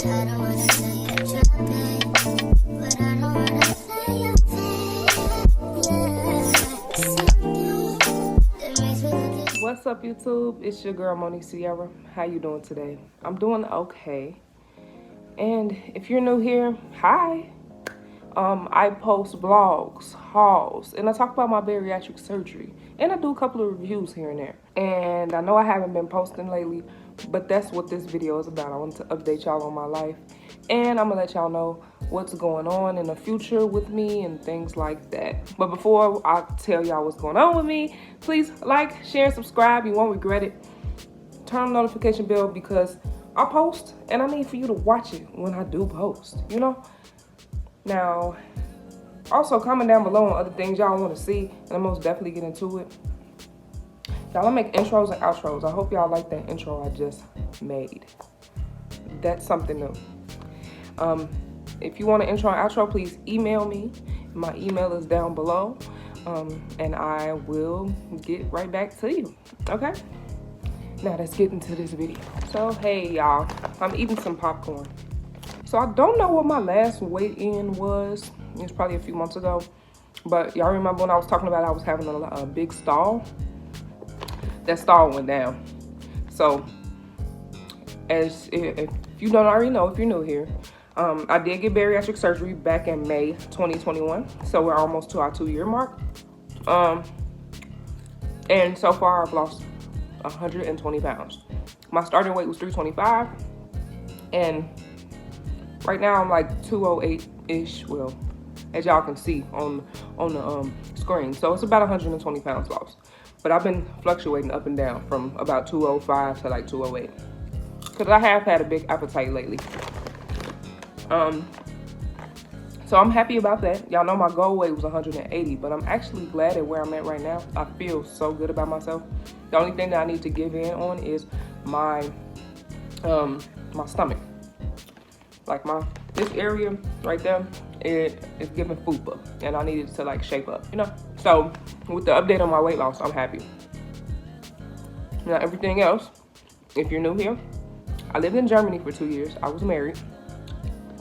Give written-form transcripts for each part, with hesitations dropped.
What's up, YouTube? It's your girl Monique Sierra. How you doing today? I'm doing okay. And if you're new here, hi. I post vlogs, hauls, and I talk about my bariatric surgery. And I do a couple of reviews here and there. And I know I haven't been posting lately, but that's what this video is about. I wanted to update y'all on my life. And I'm gonna let y'all know what's going on in the future with me and things like that. But before I tell y'all what's going on with me, please like, share, and subscribe. You won't regret it. Turn on the notification bell because I post and I need for you to watch it when I do post, you know? Now, also comment down below on other things y'all want to see, and I'll most definitely get into it. Y'all, I make intros and outros. I hope y'all like that intro I just made. That's something new. If you want an intro and outro, please email me. My email is down below, and I will get right back to you, okay? Now, let's get into this video. So, hey, y'all, I'm eating some popcorn. So I don't know what my last weigh-in was. It was probably a few months ago. But y'all remember when I was talking about I was having a big stall? That stall went down. So if you don't already know, if you're new here, I did get bariatric surgery back in May 2021. So we're almost to our 2-year mark. And so far I've lost 120 pounds. My starting weight was 325. And right now I'm like 208-ish, well, as y'all can see on the screen. So it's about 120 pounds lost. But I've been fluctuating up and down from about 205 to like 208. Because I have had a big appetite lately. So I'm happy about that. Y'all know my goal weight was 180, but I'm actually glad at where I'm at right now. I feel so good about myself. The only thing that I need to give in on is my stomach. Like this area right there, it is giving fupa, and I needed to like shape up, you know? So with the update on my weight loss, I'm happy. Now everything else, if you're new here, I lived in Germany for 2 years. I was married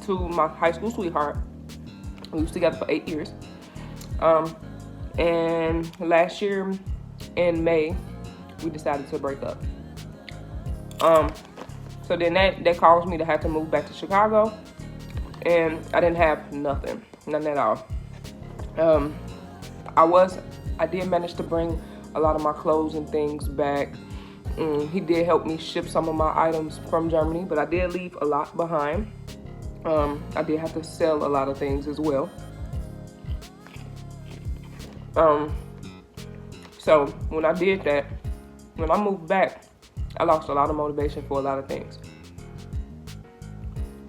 to my high school sweetheart. We was together for 8 years. And last year in May, we decided to break up. So then that caused me to have to move back to Chicago, and I didn't have nothing, none at all. I did manage to bring a lot of my clothes and things back. He did help me ship some of my items from Germany, but I did leave a lot behind. I did have to sell a lot of things as well. So when I did that, when I moved back, I lost a lot of motivation for a lot of things.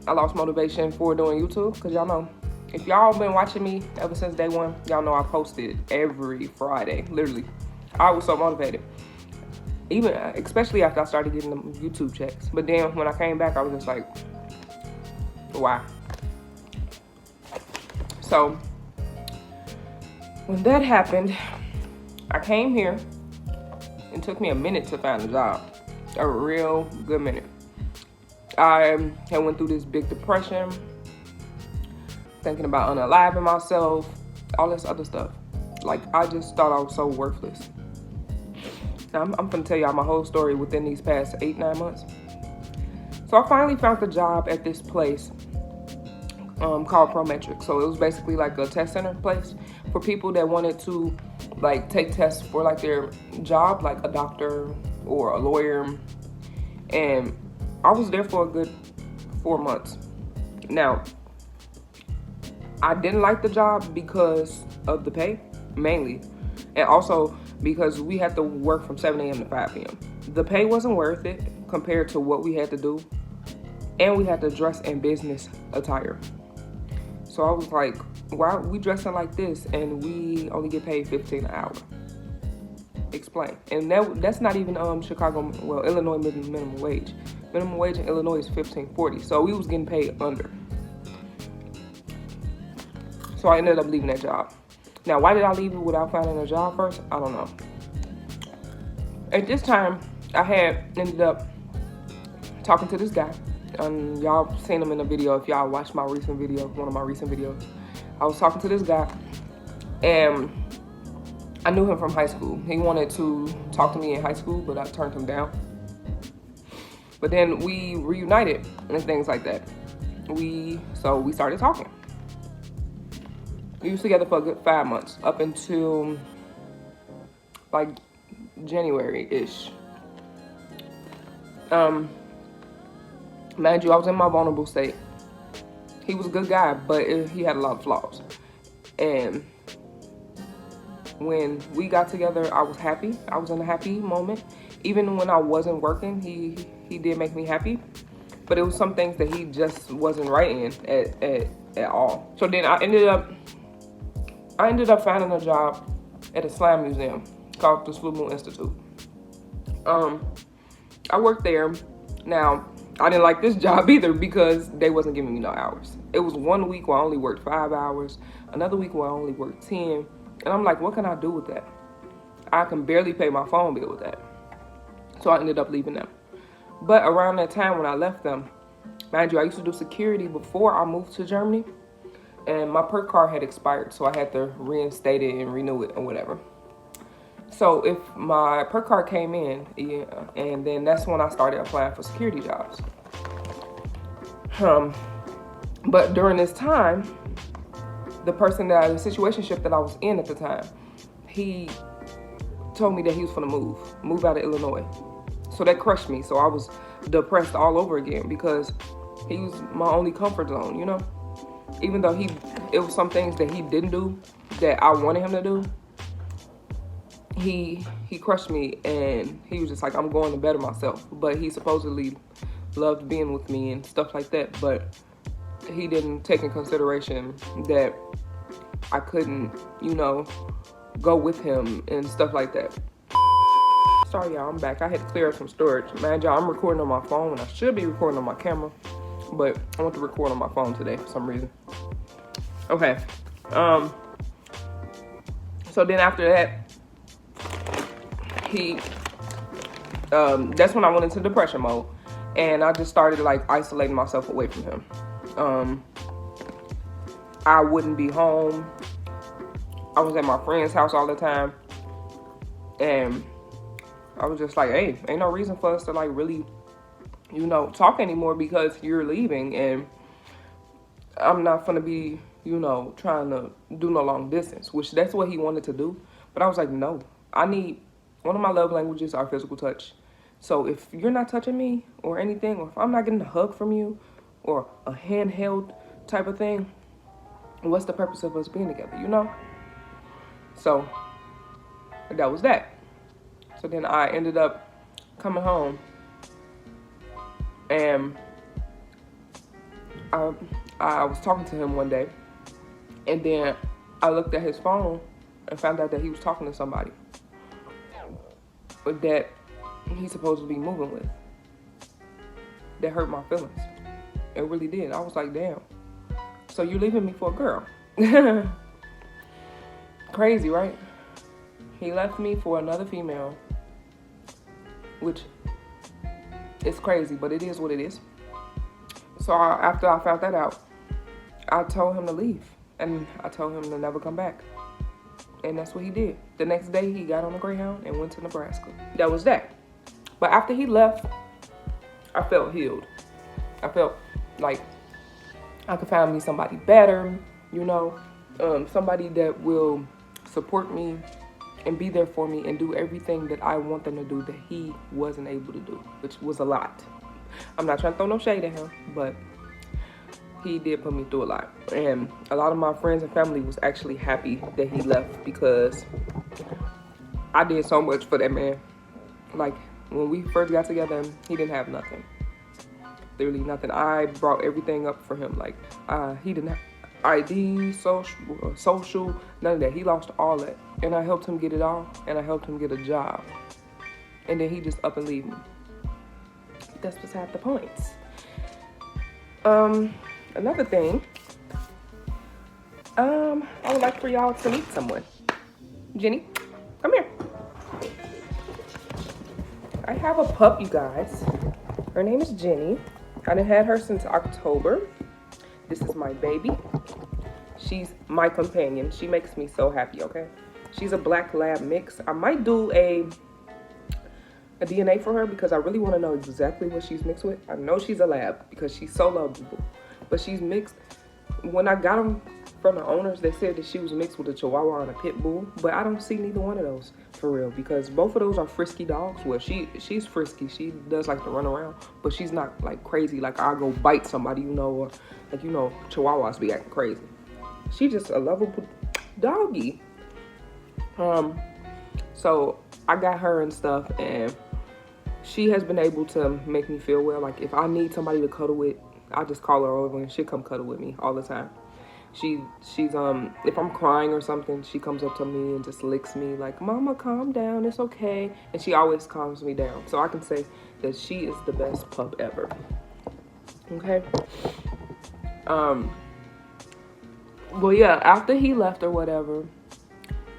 I lost motivation for doing YouTube, because y'all know, if y'all been watching me ever since day one, y'all know I posted every Friday, literally. I was so motivated. Even, especially after I started getting the YouTube checks. But then when I came back, I was just like, why? So when that happened, I came here. It took me a minute to find a job. A real good minute. I had went through this big depression, thinking about unaliving myself, all this other stuff. Like, I just thought I was so worthless. Now, I'm gonna tell y'all my whole story within these past 8-9 months. So I finally found the job at this place called Prometric. So it was basically like a test center place for people that wanted to like take tests for like their job, like a doctor or a lawyer. And I was there for a good 4 months. Now, I didn't like the job because of the pay, mainly. And also because we had to work from 7 a.m. to 5 p.m. The pay wasn't worth it compared to what we had to do. And we had to dress in business attire. So I was like, why are we dressing like this and we only get paid $15 an hour? Explain. And that's not even Chicago, well, Illinois minimum wage. Minimum wage in Illinois is $15.40. So we was getting paid under. So I ended up leaving that job. Now, why did I leave it without finding a job first? I don't know. At this time, I had ended up talking to this guy. Y'all seen him in a video if y'all watched my recent video, one of my recent videos. I was talking to this guy, and I knew him from high school. He wanted to talk to me in high school, but I turned him down. But then we reunited and things like that. So we started talking. We was together for a good 5 months, up until like January-ish. Mind you, I was in my vulnerable state. He was a good guy, but he had a lot of flaws. And when we got together, I was happy. I was in a happy moment. Even when I wasn't working, he did make me happy. But it was some things that he just wasn't right in at all. So then I ended up finding a job at a slam museum called the Blue Moon Institute. I worked there. Now, I didn't like this job either because they wasn't giving me no hours. It was 1 week where I only worked 5 hours, another week where I only worked 10. And I'm like, what can I do with that? I can barely pay my phone bill with that. So I ended up leaving them. But around that time when I left them, mind you, I used to do security before I moved to Germany. And my perk card had expired, so I had to reinstate it and renew it or whatever. So if my perk card came in, and then that's when I started applying for security jobs. But during this time, the situationship that I was in at the time, he told me that he was gonna move out of Illinois. So that crushed me. So I was depressed all over again because he was my only comfort zone, you know? Even though it was some things that he didn't do that I wanted him to do, he crushed me, and he was just like, I'm going to better myself. But he supposedly loved being with me and stuff like that, but he didn't take in consideration that I couldn't, you know, go with him and stuff like that. Sorry, y'all, I'm back. I had to clear up some storage. Man, y'all, I'm recording on my phone, and I should be recording on my camera, but I want to record on my phone today for some reason. Okay. So then after that, that's when I went into depression mode, and I just started like isolating myself away from him. I wouldn't be home. I was at my friend's house all the time, and I was just like, hey, ain't no reason for us to like really, you know, talk anymore because you're leaving, and I'm not gonna be, you know, trying to do no long distance, which that's what he wanted to do. But I was like, no, one of my love languages are physical touch. So if you're not touching me or anything, or if I'm not getting a hug from you or a handheld type of thing, what's the purpose of us being together, you know? So that was that. So then I ended up coming home, and I was talking to him one day, and then I looked at his phone and found out that he was talking to somebody that he's supposed to be moving with. That hurt my feelings. It really did. I was like, damn. So you're leaving me for a girl. Crazy, right? He left me for another female, which is crazy, but it is what it is. So after I found that out, I told him to leave, and I told him to never come back. And that's what he did. The next day, he got on a Greyhound and went to Nebraska. That was that. But after he left, I felt healed. I felt like I could find me somebody better, you know, somebody that will support me and be there for me and do everything that I want them to do that he wasn't able to do, which was a lot. I'm not trying to throw no shade at him, but he did put me through a lot. And a lot of my friends and family was actually happy that he left because I did so much for that man. Like, when we first got together, he didn't have nothing. Literally nothing. I brought everything up for him. Like, he didn't have ID, social, none of that. He lost all that. And I helped him get it all, and I helped him get a job. And then he just up and leave me. That's beside the point. Another thing, I would like for y'all to meet someone. Jenny, come here. I have a pup, you guys. Her name is Jenny. I done had her since October. This is my baby. She's my companion. She makes me so happy, okay? She's a black lab mix. I might do a DNA for her because I really want to know exactly what she's mixed with. I know she's a lab because she's so lovable, but she's mixed. When I got them from the owners, they said that she was mixed with a Chihuahua and a Pit Bull, but I don't see neither one of those for real because both of those are frisky dogs. Well, she's frisky. She does like to run around, but she's not like crazy. Like I'll go bite somebody, or like Chihuahuas be acting crazy. She's just a lovable doggy. So I got her and stuff, and she has been able to make me feel well. Like if I need somebody to cuddle with, I just call her over and she'll come cuddle with me all the time. She's if I'm crying or something, she comes up to me and just licks me like, "Mama, calm down, it's okay." And she always calms me down. So I can say that she is the best pup ever. Okay. Well, yeah, after he left or whatever,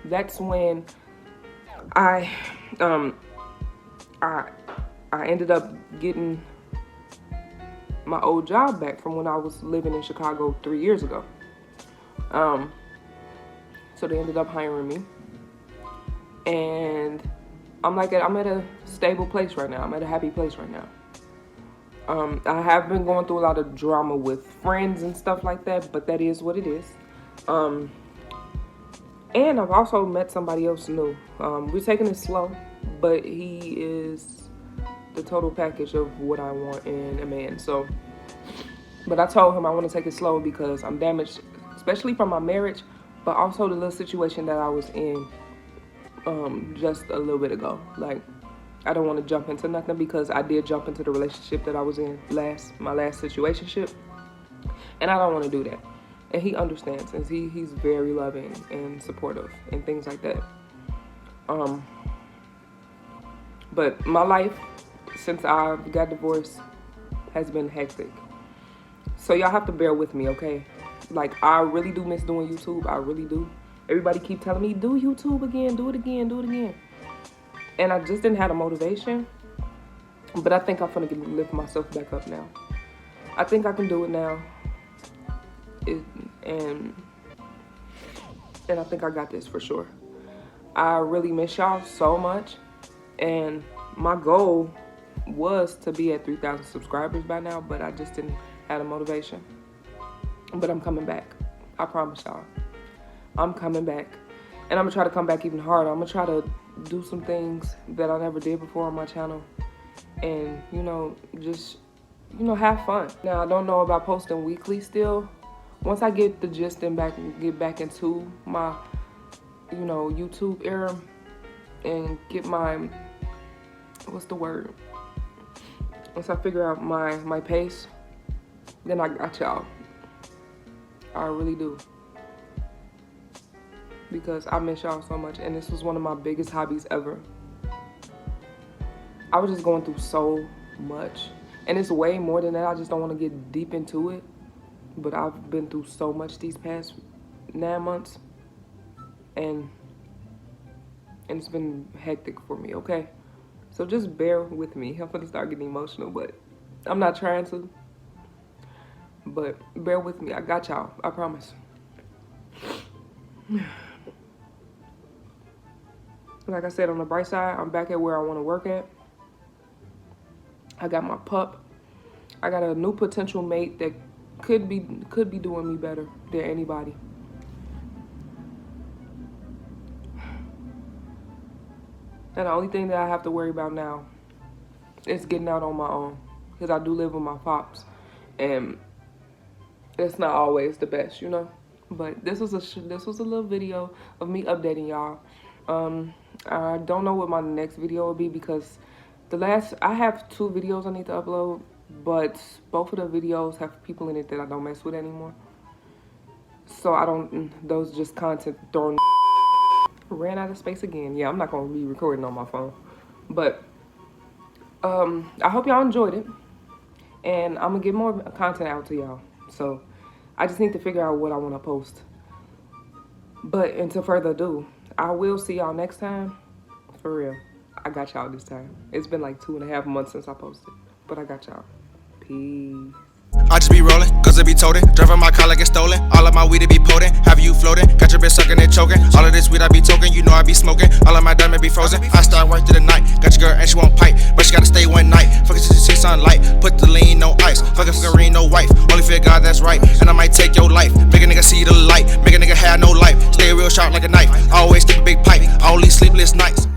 that's when I ended up getting my old job back from when I was living in Chicago 3 years ago. So they ended up hiring me, and I'm at a stable place right now. I'm at a happy place right now. I have been going through a lot of drama with friends and stuff like that, but that is what it is. And I've also met somebody else new. We're taking it slow, but he is the total package of what I want in a man. So, but I told him I want to take it slow because I'm damaged, especially from my marriage, but also the little situation that I was in just a little bit ago. Like, I don't want to jump into nothing because I did jump into the relationship that I was in my last situationship, and I don't want to do that. And he understands, and he's very loving and supportive and things like that. But my life since I got divorced has been hectic. So y'all have to bear with me, okay? Like, I really do miss doing YouTube. I really do. Everybody keep telling me, do YouTube again, do it again, do it again. And I just didn't have the motivation. But I think I'm finna lift myself back up now. I think I can do it now. And I think I got this for sure. I really miss y'all so much. And my goal was to be at 3,000 subscribers by now, but I just didn't have the motivation. But I'm coming back. I promise y'all. I'm coming back. And I'm gonna try to come back even harder. I'm gonna try to do some things that I never did before on my channel. And, just, have fun. Now, I don't know about posting weekly still. Once I get the gist and get back into my, YouTube era and get my, what's the word? Once I figure out my pace, then I got y'all. I really do. Because I miss y'all so much, and this was one of my biggest hobbies ever. I was just going through so much, and it's way more than that. I just don't want to get deep into it, but I've been through so much these past 9 months, and it's been hectic for me, okay? So just bear with me. I'm gonna start getting emotional, but I'm not trying to. But bear with me. I got y'all. I promise. Like I said, on the bright side, I'm back at where I want to work at. I got my pup. I got a new potential mate that could be doing me better than anybody. And the only thing that I have to worry about now is getting out on my own, because I do live with my pops, and it's not always the best, But this was a little video of me updating y'all. I don't know what my next video will be because I have 2 videos I need to upload, but both of the videos have people in it that I don't mess with anymore. So those just content thrown. Ran out of space again. Yeah, I'm not gonna be recording on my phone, but I hope y'all enjoyed it, and I'm gonna get more content out to y'all. So I just need to figure out what I want to post. But until further ado, I will see y'all next time. For real, I got y'all this time. It's been like 2.5 months since I posted, but I got y'all. Peace. Peace. I just be rolling, cause it be toting. Driving my car like it's stolen. All of my weed it be potent. Have you floating? Got your bitch sucking and choking. All of this weed I be toking. You know I be smoking. All of my diamond be frozen. I start work through the night. Got your girl and she won't pipe, but she gotta stay one night. Fuck it till she see sunlight. Put the lean, no ice. Fuck it, fucking no wife. Only fear God, that's right. And I might take your life. Make a nigga see the light. Make a nigga have no life. Stay real sharp like a knife. Always keep a big pipe. All these sleepless nights.